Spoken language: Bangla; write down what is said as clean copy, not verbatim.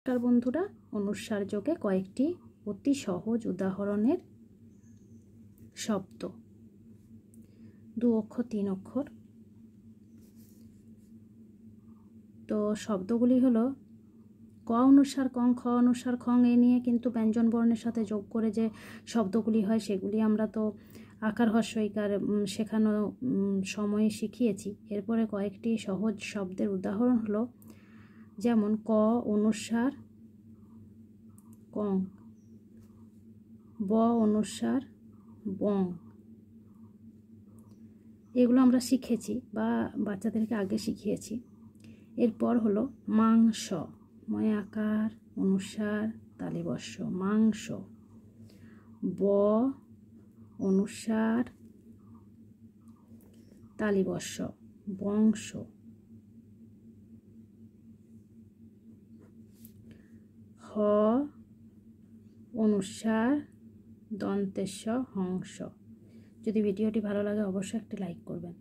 নমস্কার বন্ধুরা, অনুস্বার যোগে কয়েকটি অতি সহজ উদাহরণের শব্দ। 2 অক্ষর 3 অক্ষর। তো শব্দগুলি হলো ক অনুস্বার কং, খ অনুস্বার খং। এ নিয়ে কিন্তু ব্যঞ্জন বর্ণের সাথে যোগ করে যে শব্দগুলি হয় সেগুলি আমরা তো আকার হ্রস্ব ইকার শেখানো সময়ে শিখিয়েছি। এরপরে কয়েকটি সহজ শব্দের উদাহরণ হলো, যেমন ক অনুস্বার কং, ব অনুস্বার বং। এগুলো আমরা শিখেছি বা বাচ্চাদেরকে আগে শিখিয়েছি। এরপর হলো মাংস, ময় আকার অনুস্বার তালিবস্য, মাংস। ব অনুস্বার তালিবস্য, বংশ। হ অনুস্বার দন্তেস্ব, হংস। যদি ভিডিওটি ভালো লাগে অবশ্যই একটি লাইক করবেন।